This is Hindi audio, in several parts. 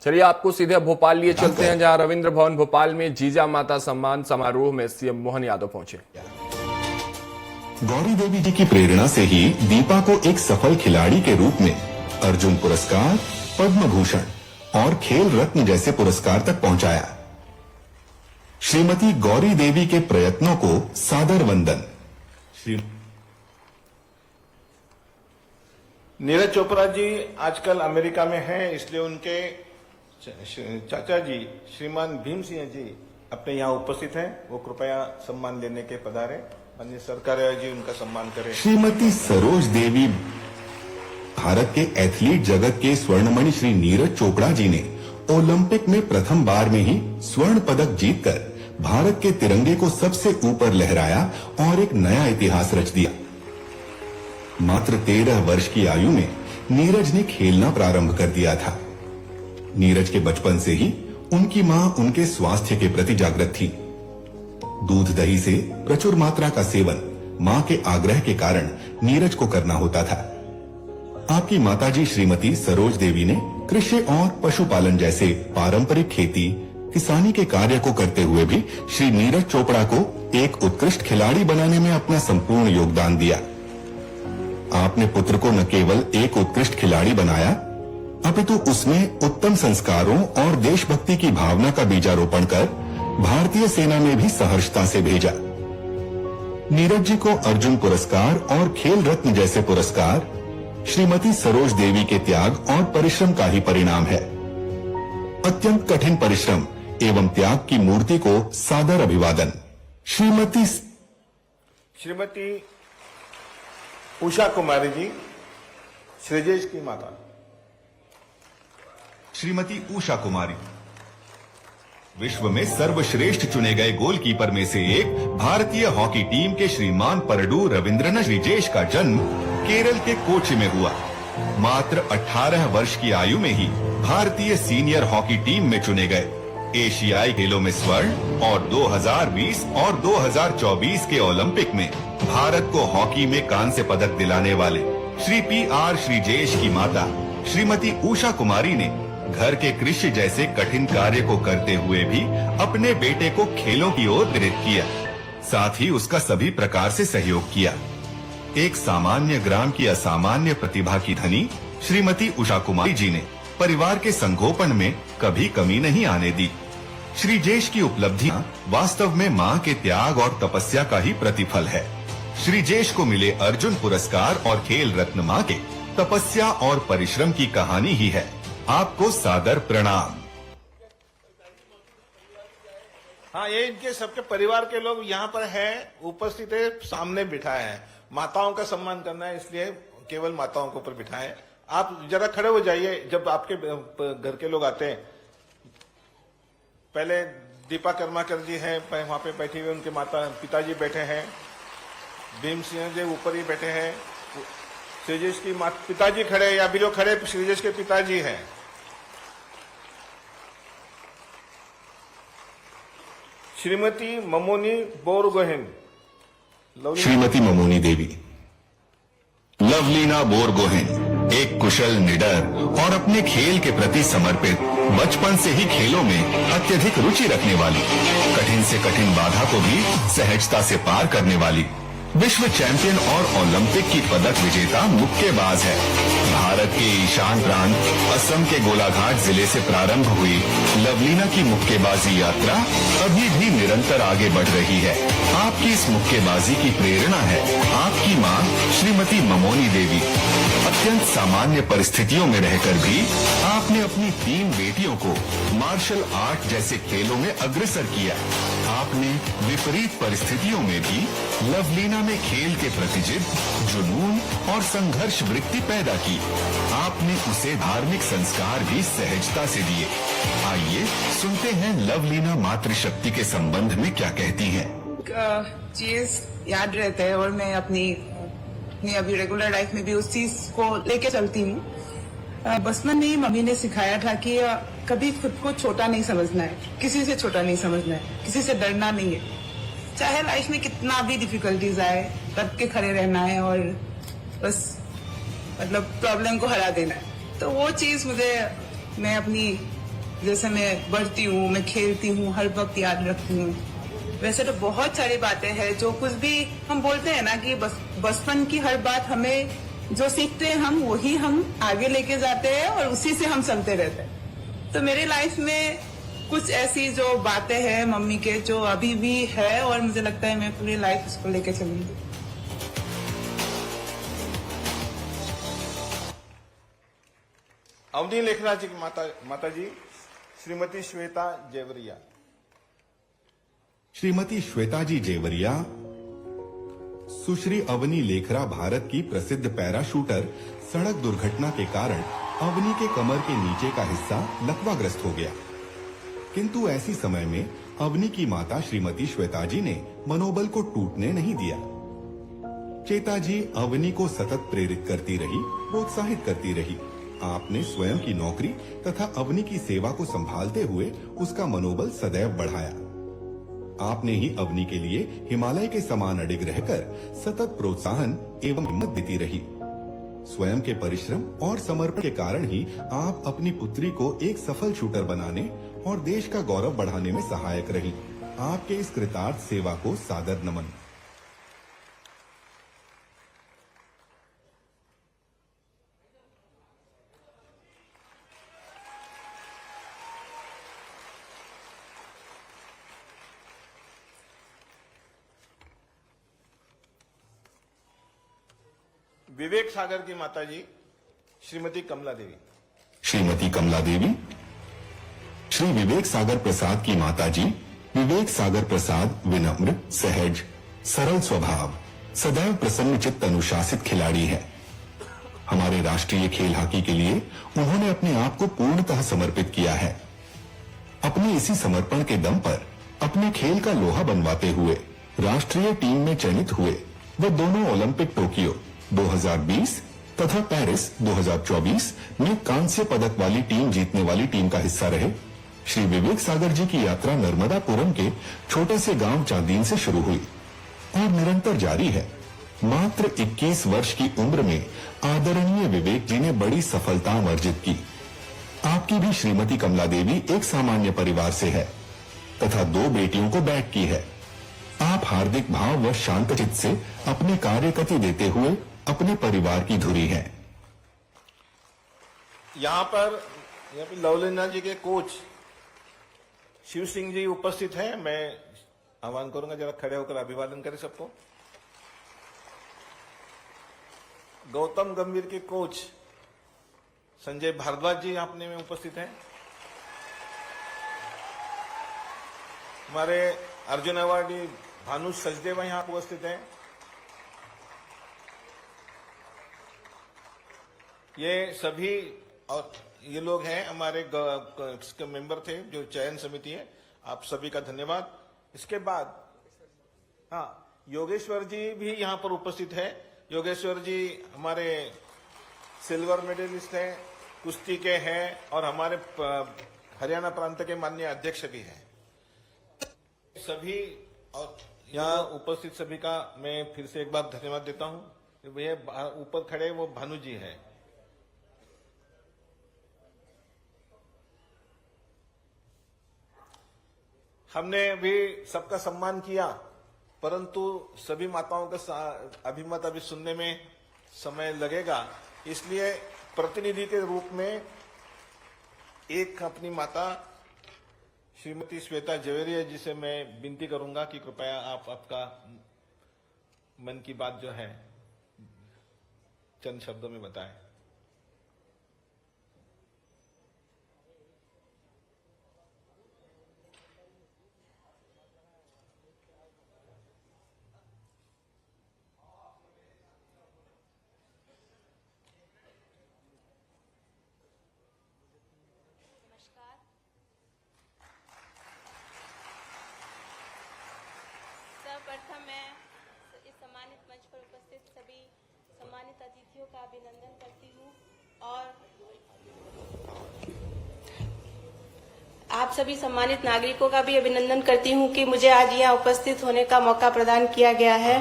चलिए आपको सीधे भोपाल लिए चलते हैं, जहां रविंद्र भवन भोपाल में जीजा माता सम्मान समारोह में सीएम मोहन यादव पहुंचे। गौरी देवी जी की प्रेरणा से ही दीपा को एक सफल खिलाड़ी के रूप में अर्जुन पुरस्कार, पद्म भूषण और खेल रत्न जैसे पुरस्कार तक पहुंचाया। श्रीमती गौरी देवी के प्रयत्नों को सादर वंदन। नीरज चोपड़ा जी आजकल अमेरिका में हैं, इसलिए उनके चाचा जी श्रीमान भीम सिंह जी अपने यहाँ उपस्थित हैं। वो कृपया सम्मान लेने के पधारे। माननीय सरकार जी उनका सम्मान करें। श्रीमती सरोज देवी भारत के एथलीट जगत के स्वर्णमणि श्री नीरज चोपड़ा जी ने ओलंपिक में प्रथम बार में ही स्वर्ण पदक जीतकर भारत के तिरंगे को सबसे ऊपर लहराया और एक नया इतिहास रच दिया। मात्र 13 वर्ष की आयु में नीरज ने खेलना प्रारंभ कर दिया था। नीरज के बचपन से ही उनकी मां उनके स्वास्थ्य के प्रति जागृत थी। दूध दही से प्रचुर मात्रा का सेवन मां के आग्रह के कारण नीरज को करना होता था। आपकी माताजी श्रीमती सरोज देवी ने कृषि और पशुपालन जैसे पारंपरिक खेती किसानी के कार्य को करते हुए भी श्री नीरज चोपड़ा को एक उत्कृष्ट खिलाड़ी बनाने में अपना संपूर्ण योगदान दिया। आपने पुत्र को न केवल एक उत्कृष्ट खिलाड़ी बनाया, अपितु उसमें उत्तम संस्कारों और देशभक्ति की भावना का बीजारोपण कर भारतीय सेना में भी सहर्षता से भेजा। नीरज जी को अर्जुन पुरस्कार और खेल रत्न जैसे पुरस्कार श्रीमती सरोज देवी के त्याग और परिश्रम का ही परिणाम है। अत्यंत कठिन परिश्रम एवं त्याग की मूर्ति को सादर अभिवादन। श्रीमती उषा कुमारी जी, श्रीजेश की माता। श्रीमती उषा कुमारी विश्व में सर्वश्रेष्ठ चुने गए गोलकीपर में से एक भारतीय हॉकी टीम के श्रीमान परडू रविंद्रनाथ श्रीजेश का जन्म केरल के कोच्चि में हुआ। मात्र 18 वर्ष की आयु में ही भारतीय सीनियर हॉकी टीम में चुने गए। एशियाई खेलों में स्वर्ण और 2020 और 2024 के ओलंपिक में भारत को हॉकी में कांस्य पदक दिलाने वाले श्री PR श्रीजेश की माता श्रीमती उषा कुमारी ने घर के कृषि जैसे कठिन कार्य को करते हुए भी अपने बेटे को खेलों की ओर प्रेरित किया, साथ ही उसका सभी प्रकार से सहयोग किया। एक सामान्य ग्राम की असामान्य प्रतिभा की धनी श्रीमती उषा कुमारी जी ने परिवार के संगोपन में कभी कमी नहीं आने दी। श्रीजेश की उपलब्धियां वास्तव में मां के त्याग और तपस्या का ही प्रतिफल है। श्रीजेश को मिले अर्जुन पुरस्कार और खेल रत्न मां के तपस्या और परिश्रम की कहानी ही है। आपको सादर प्रणाम। हाँ, ये इनके सबके परिवार के लोग यहाँ पर हैं, उपस्थित है, सामने बिठाए हैं। माताओं का सम्मान करना है, इसलिए केवल माताओं के ऊपर बिठाए। आप जरा खड़े हो जाइए जब आपके घर के लोग आते हैं। पहले दीपा कर्माकर जी हैं, वहां पे बैठी हुई उनके माता पिताजी बैठे हैं। भीम सिंह जी ऊपर ही बैठे हैं। श्रीजेश की पिताजी खड़े, या अभी जो खड़े श्रीजेश के पिताजी हैं। श्रीमती ममोनी बोरगोहेन, श्रीमती ममोनी देवी, लवलीना बोरगोहेन एक कुशल, निडर और अपने खेल के प्रति समर्पित, बचपन से ही खेलों में अत्यधिक रुचि रखने वाली, कठिन से कठिन बाधा को भी सहजता से पार करने वाली, विश्व चैंपियन और ओलंपिक की पदक विजेता मुक्केबाज है। भारत के ईशान प्रांत असम के गोलाघाट जिले से प्रारंभ हुई लवलीना की मुक्केबाजी यात्रा अभी भी निरंतर आगे बढ़ रही है। आपकी इस मुक्केबाजी की प्रेरणा है आपकी मां श्रीमती ममोनी देवी। अत्यंत सामान्य परिस्थितियों में रहकर भी आपने अपनी 3 बेटियों को मार्शल आर्ट जैसे खेलों में अग्रसर किया। आपने विपरीत परिस्थितियों में भी लवलीना में खेल के प्रति जिद, जुनून और संघर्ष वृत्ति पैदा की। आपने उसे धार्मिक संस्कार भी सहजता से दिए। आइए सुनते हैं लवलीना मातृशक्ति के संबंध में क्या कहती हैं। चीज याद रहता है और मैं अपनी अभी रेगुलर लाइफ में भी उस चीज को लेके चलती हूँ। बचपन में ही मम्मी ने सिखाया था कि कभी खुद को छोटा नहीं समझना है, किसी से छोटा नहीं समझना है, किसी से डरना नहीं है। चाहे लाइफ में कितना भी डिफिकल्टीज आए, डट के खड़े रहना है और बस प्रॉब्लम को हरा देना है। तो वो चीज मैं अपनी जैसे मैं बढ़ती हूँ, मैं खेलती हूँ, हर वक्त याद रखती हूँ। वैसे तो बहुत सारी बातें हैं, जो कुछ भी हम बोलते हैं ना कि बचपन की हर बात हमें जो सीखते हैं हम वही हम आगे लेके जाते हैं और उसी से हम चलते रहते हैं। तो मेरी लाइफ में कुछ ऐसी जो बातें हैं मम्मी के जो अभी भी है और मुझे लगता है मैं पूरी लाइफ उसको लेके चलूंगी। अवनी लेखराज जी की माता जी श्रीमती श्वेता जेवरिया। श्रीमती श्वेता जी जेवरिया सुश्री अवनी लेखरा भारत की प्रसिद्ध पैराशूटर सड़क दुर्घटना के कारण अवनी के कमर के नीचे का हिस्सा लकवाग्रस्त हो गया, किंतु ऐसी समय में अवनी की माता श्रीमती श्वेता जी ने मनोबल को टूटने नहीं दिया। चेता जी अवनी को सतत प्रेरित करती रही, प्रोत्साहित करती रही। आपने स्वयं की नौकरी तथा अवनी की सेवा को संभालते हुए उसका मनोबल सदैव बढ़ाया। आपने ही अवनी के लिए हिमालय के समान अडिग रहकर सतत प्रोत्साहन एवं हिम्मत देती रही। स्वयं के परिश्रम और समर्पण के कारण ही आप अपनी पुत्री को एक सफल शूटर बनाने और देश का गौरव बढ़ाने में सहायक रही। आपके इस कृतार्थ सेवा को सादर नमन। विवेक सागर की माता जी श्रीमती कमला देवी। श्रीमती कमला देवी। श्री विवेक सागर प्रसाद की माता जी विवेक सागर प्रसाद विनम्र, सहज, सरल स्वभाव, सदैव प्रसन्न चित्त अनुशासित खिलाड़ी है। हमारे राष्ट्रीय खेल हॉकी के लिए उन्होंने अपने आप को पूर्णतः समर्पित किया है। अपने इसी समर्पण के दम पर अपने खेल का लोहा बनवाते हुए राष्ट्रीय टीम में चयनित हुए। वे दोनों ओलंपिक टोक्यो 2020 तथा पेरिस 2024 में कांस्य पदक वाली टीम जीतने वाली टीम का हिस्सा रहे। श्री विवेक सागर जी की यात्रा नर्मदापुरम के छोटे से गांव चांदीन से शुरू हुई और निरंतर जारी है। मात्र 21 वर्ष की उम्र में आदरणीय विवेक जी ने बड़ी सफलता अर्जित की। आपकी भी श्रीमती कमला देवी एक सामान्य परिवार से है तथा 2 बेटियों को बैग की है। आप हार्दिक भाव व शांत चित्त से अपने कार्य गति देते हुए अपने परिवार की धुरी हैं। यहाँ पर लवलीना जी के कोच शिव सिंह जी उपस्थित हैं। मैं आह्वान करूंगा जरा खड़े होकर अभिवादन करें सबको। गौतम गंभीर के कोच संजय भारद्वाज जी अपने में उपस्थित हैं। हमारे अर्जुन अवार्डी भानु सचदेवा यहाँ उपस्थित हैं। ये सभी और ये लोग हैं हमारे मेंबर थे जो चयन समिति है। आप सभी का धन्यवाद। इसके बाद योगेश्वर जी भी यहाँ पर उपस्थित है। योगेश्वर जी हमारे सिल्वर मेडलिस्ट हैं, कुश्ती के हैं और हमारे हरियाणा प्रांत के माननीय अध्यक्ष भी हैं। सभी और यहाँ उपस्थित सभी का मैं फिर से एक बार धन्यवाद देता हूँ। भैया ऊपर खड़े वो भानु जी हैं। हमने भी सबका सम्मान किया, परंतु सभी माताओं का अभिमत अभी सुनने में समय लगेगा, इसलिए प्रतिनिधि के रूप में एक अपनी माता श्रीमती श्वेता जेवरिया जी से मैं विनती करूंगा कि कृपया आप आपका मन की बात जो है चंद शब्दों में बताएं। सर्वप्रथम मैं इस सम्मानित मंच पर उपस्थित सभी सम्मानित अतिथियों का अभिनंदन करती हूँ और आप सभी सम्मानित नागरिकों का भी अभिनंदन करती हूँ कि मुझे आज यहाँ उपस्थित होने का मौका प्रदान किया गया है।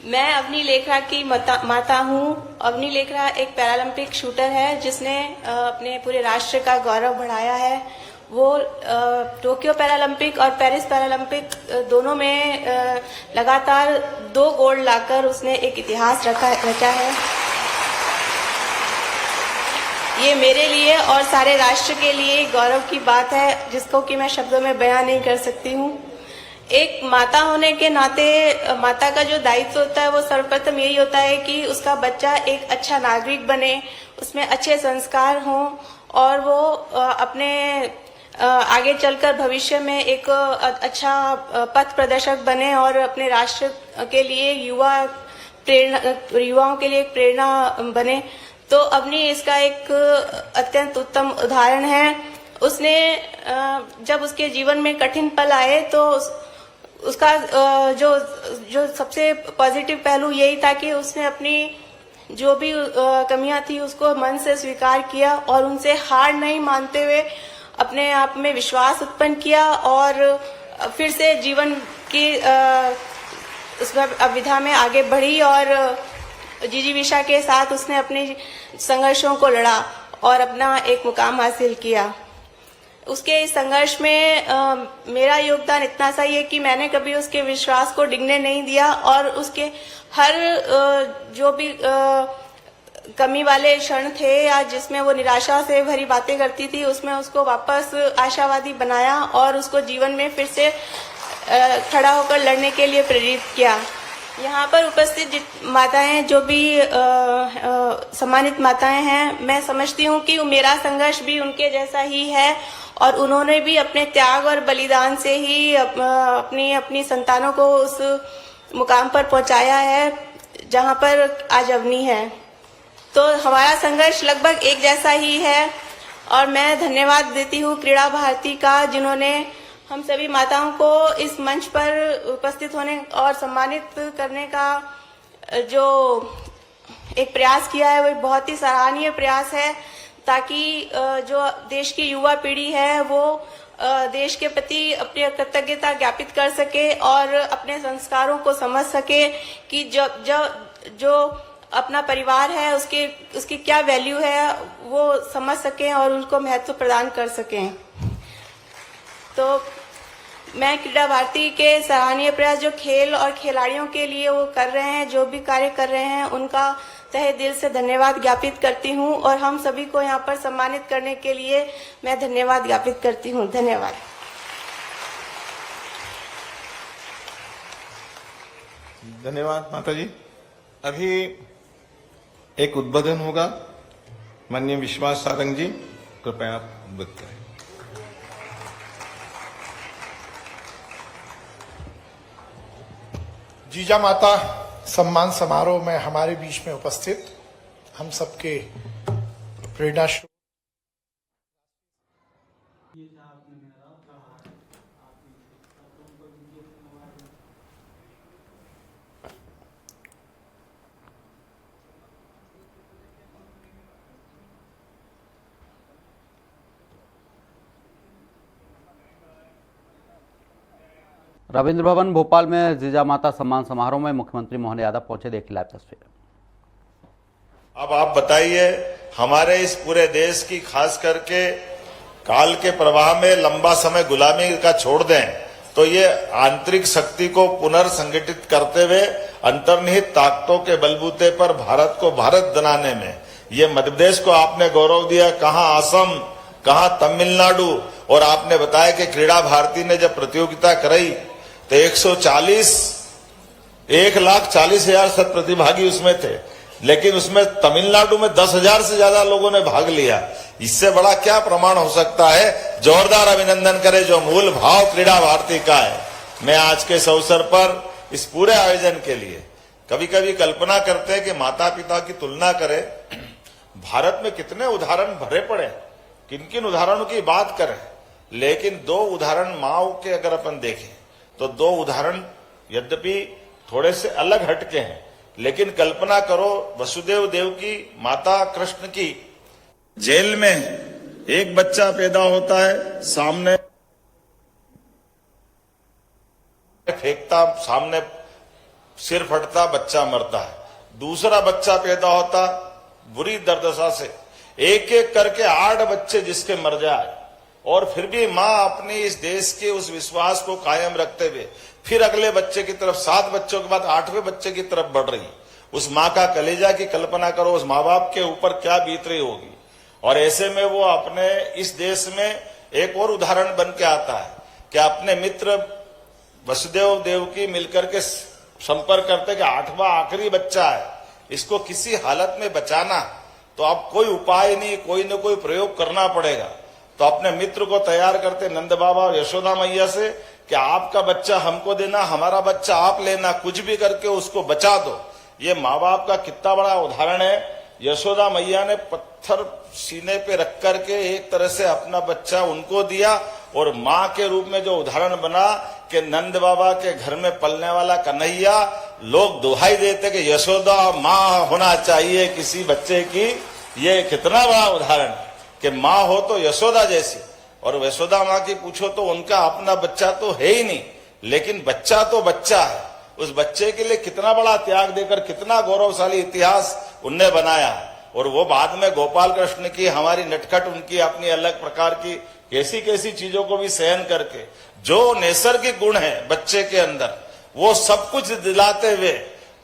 मैं अवनी लेखरा की माता हूँ। अवनी लेखरा एक पैरालंपिक शूटर है जिसने अपने पूरे राष्ट्र का गौरव बढ़ाया है। वो टोक्यो पैरालंपिक और पेरिस पैरालंपिक दोनों में लगातार 2 गोल्ड लाकर उसने एक इतिहास रचा है। ये मेरे लिए और सारे राष्ट्र के लिए गौरव की बात है जिसको कि मैं शब्दों में बयान नहीं कर सकती हूँ। एक माता होने के नाते माता का जो दायित्व होता है वो सर्वप्रथम यही होता है कि उसका बच्चा एक अच्छा नागरिक बने, उसमें अच्छे संस्कार हों और वो अपने आगे चलकर भविष्य में एक अच्छा पथ प्रदर्शक बने और अपने राष्ट्र के लिए युवाओं के लिए एक प्रेरणा बने। तो अवनी इसका एक अत्यंत उत्तम उदाहरण है। उसने जब उसके जीवन में कठिन पल आए तो उसका जो सबसे पॉजिटिव पहलू यही था कि उसने अपनी जो भी कमियां थी उसको मन से स्वीकार किया और उनसे हार नहीं मानते हुए अपने आप में विश्वास उत्पन्न किया और फिर से जीवन की उस विधा में आगे बढ़ी और जिजीविषा के साथ उसने अपने संघर्षों को लड़ा और अपना एक मुकाम हासिल किया। उसके इस संघर्ष में मेरा योगदान इतना सा ही है कि मैंने कभी उसके विश्वास को डिगने नहीं दिया और उसके हर जो भी कमी वाले क्षण थे या जिसमें वो निराशा से भरी बातें करती थी उसमें उसको वापस आशावादी बनाया और उसको जीवन में फिर से खड़ा होकर लड़ने के लिए प्रेरित किया। यहाँ पर उपस्थित माताएं जो भी सम्मानित माताएं हैं, मैं समझती हूँ कि मेरा संघर्ष भी उनके जैसा ही है और उन्होंने भी अपने त्याग और बलिदान से ही अपनी संतानों को उस मुकाम पर पहुंचाया है जहां पर आज अवनी है। तो हमारा संघर्ष लगभग एक जैसा ही है और मैं धन्यवाद देती हूँ क्रीड़ा भारती का जिन्होंने हम सभी माताओं को इस मंच पर उपस्थित होने और सम्मानित करने का जो एक प्रयास किया है वो बहुत ही सराहनीय प्रयास है ताकि जो देश की युवा पीढ़ी है वो देश के प्रति अपनी कृतज्ञता ज्ञापित कर सके और अपने संस्कारों को समझ सके कि जो अपना परिवार है उसकी क्या वैल्यू है वो समझ सकें और उनको महत्व प्रदान कर सकें। तो मैं क्रीड़ा भारती के सराहनीय प्रयास जो खेल और खिलाड़ियों के लिए वो कर रहे हैं, जो भी कार्य कर रहे हैं, उनका तहे दिल से धन्यवाद ज्ञापित करती हूं और हम सभी को यहाँ पर सम्मानित करने के लिए मैं धन्यवाद ज्ञापित करती हूं। धन्यवाद। धन्यवाद माता जी। अभी एक उद्बोधन होगा। माननीय विश्वास सारंग जी, कृपया आप उद्बोधित करें। जीजा माता सम्मान समारोह में हमारे बीच में उपस्थित हम सबके प्रेरणा रविंद्र भवन भोपाल में जीजा माता सम्मान समारोह में मुख्यमंत्री मोहन यादव पहुंचे। देखिए लाइव तस्वीर। अब आप बताइए, हमारे इस पूरे देश की खास करके काल के प्रवाह में लंबा समय गुलामी का छोड़ दें तो ये आंतरिक शक्ति को पुनर्संगठित करते हुए अंतर्निहित ताकतों के बलबूते पर भारत को भारत बनाने में ये मध्य प्रदेश को आपने गौरव दिया, कहां असम, कहां तमिलनाडु, और आपने बताया कि क्रीड़ा भारती ने जब प्रतियोगिता कराई तो 1,40,000 शत प्रतिभागी उसमें थे, लेकिन उसमें तमिलनाडु में 10,000 से ज्यादा लोगों ने भाग लिया। इससे बड़ा क्या प्रमाण हो सकता है। जोरदार अभिनंदन करें जो मूल भाव क्रीड़ा भारती का है। मैं आज के इस अवसर पर इस पूरे आयोजन के लिए कभी कभी कल्पना करते हैं कि माता पिता की तुलना करें, भारत में कितने उदाहरण भरे पड़े, किन किन उदाहरणों की बात करें, लेकिन 2 उदाहरण माओ के अगर अपन देखें तो 2 उदाहरण यद्यपि थोड़े से अलग हटके हैं, लेकिन कल्पना करो वसुदेव देव की, माता कृष्ण की। जेल में एक बच्चा पैदा होता है, सामने फेंकता, सामने सिर फटता, बच्चा मरता है, दूसरा बच्चा पैदा होता बुरी दुर्दशा से, एक एक करके 8 बच्चे जिसके मर जाए, और फिर भी मां अपने इस देश के उस विश्वास को कायम रखते हुए फिर अगले बच्चे की तरफ, 7 बच्चों के बाद 8वें बच्चे की तरफ बढ़ रही। उस मां का कलेजा की कल्पना करो, उस माँ बाप के ऊपर क्या बीत रही होगी। और ऐसे में वो अपने इस देश में एक और उदाहरण बन के आता है कि अपने मित्र वसुदेव देवकी मिलकर के संपर्क करते कि 8वां आखिरी बच्चा है, इसको किसी हालत में बचाना, तो अब कोई उपाय नहीं, कोई न कोई प्रयोग करना पड़ेगा। तो अपने मित्र को तैयार करते नंद बाबा और यशोदा मैया से कि आपका बच्चा हमको देना, हमारा बच्चा आप लेना, कुछ भी करके उसको बचा दो। ये माँ बाप का कितना बड़ा उदाहरण है। यशोदा मैया ने पत्थर सीने पे रख करके एक तरह से अपना बच्चा उनको दिया, और माँ के रूप में जो उदाहरण बना कि नंद बाबा के घर में पलने वाला कन्हैया, लोग दुहाई देते कि यशोदा माँ होना चाहिए किसी बच्चे की। ये कितना बड़ा उदाहरण कि माँ हो तो यशोदा जैसी, और यशोदा माँ की पूछो तो उनका अपना बच्चा तो है ही नहीं, लेकिन बच्चा तो बच्चा है। उस बच्चे के लिए कितना बड़ा त्याग देकर कितना गौरवशाली इतिहास उनने बनाया। और वो बाद में गोपाल कृष्ण की हमारी नटखट, उनकी अपनी अलग प्रकार की कैसी कैसी चीजों को भी सहन करके जो नैसर्गिक गुण है बच्चे के अंदर, वो सब कुछ दिलाते हुए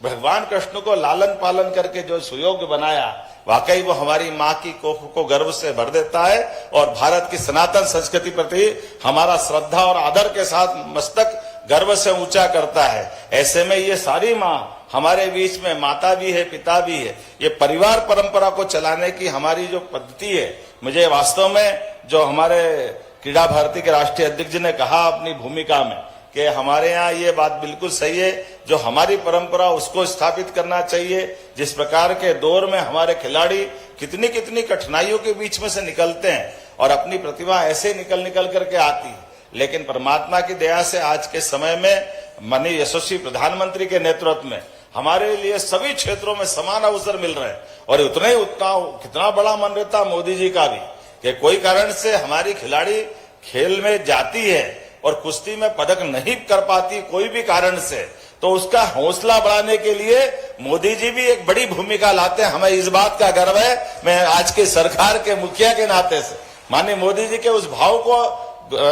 भगवान कृष्ण को लालन पालन करके जो सुयोग्य बनाया, वाकई वो हमारी माँ की कोख को गर्व से भर देता है और भारत की सनातन संस्कृति प्रति हमारा श्रद्धा और आदर के साथ मस्तक गर्व से ऊंचा करता है। ऐसे में ये सारी माँ हमारे बीच में माता भी है, पिता भी है। ये परिवार परंपरा को चलाने की हमारी जो पद्धति है, मुझे वास्तव में जो हमारे क्रीड़ा भारती के राष्ट्रीय अध्यक्ष जी ने कहा अपनी भूमिका में कि हमारे यहाँ ये बात बिल्कुल सही है, जो हमारी परंपरा उसको स्थापित करना चाहिए। जिस प्रकार के दौर में हमारे खिलाड़ी कितनी कितनी कठिनाइयों के बीच में से निकलते हैं और अपनी प्रतिभा ऐसे निकल करके आती है, लेकिन परमात्मा की दया से आज के समय में माननीय यशस्वी प्रधानमंत्री के नेतृत्व में हमारे लिए सभी क्षेत्रों में समान अवसर मिल रहे हैं। और उतना कितना बड़ा मन रहता मोदी जी का भी कि कोई कारण से हमारी खिलाड़ी खेल में जाती है और कुश्ती में पदक नहीं कर पाती कोई भी कारण से, तो उसका हौसला बढ़ाने के लिए मोदी जी भी एक बड़ी भूमिका लाते हैं। हमें इस बात का गर्व है, मैं आज की सरकार के मुखिया के नाते से माननीय मोदी जी के उस भाव को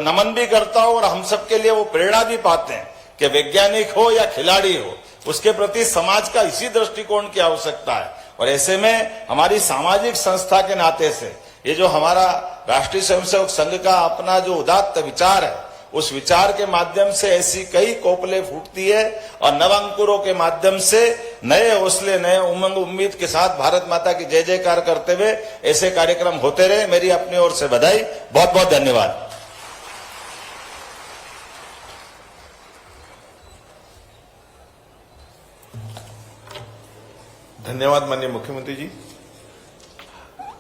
नमन भी करता हूं और हम सबके लिए वो प्रेरणा भी पाते हैं कि वैज्ञानिक हो या खिलाड़ी हो, उसके प्रति समाज का इसी दृष्टिकोण की आवश्यकता है। और ऐसे में हमारी सामाजिक संस्था के नाते से ये जो हमारा राष्ट्रीय स्वयंसेवक संघ का अपना जो उदात्त विचार है, उस विचार के माध्यम से ऐसी कई कोपले फूटती है और नव अंकुरों के माध्यम से नए हौसले, नए उमंग उम्मीद के साथ भारत माता की जय जयकार करते हुए ऐसे कार्यक्रम होते रहे। मेरी अपनी ओर से बधाई, बहुत बहुत धन्यवाद। धन्यवाद माननीय मुख्यमंत्री जी।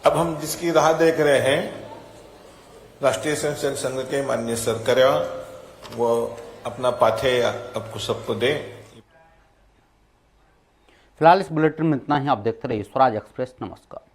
अब हम जिसकी राह देख रहे हैं, राष्ट्रीय स्वयंसेवक संघ के माननीय सरकर्या, वो अपना पाठ्य आपको सबको दे। फिलहाल इस बुलेटिन में इतना ही। आप देखते रहिए स्वराज एक्सप्रेस। नमस्कार।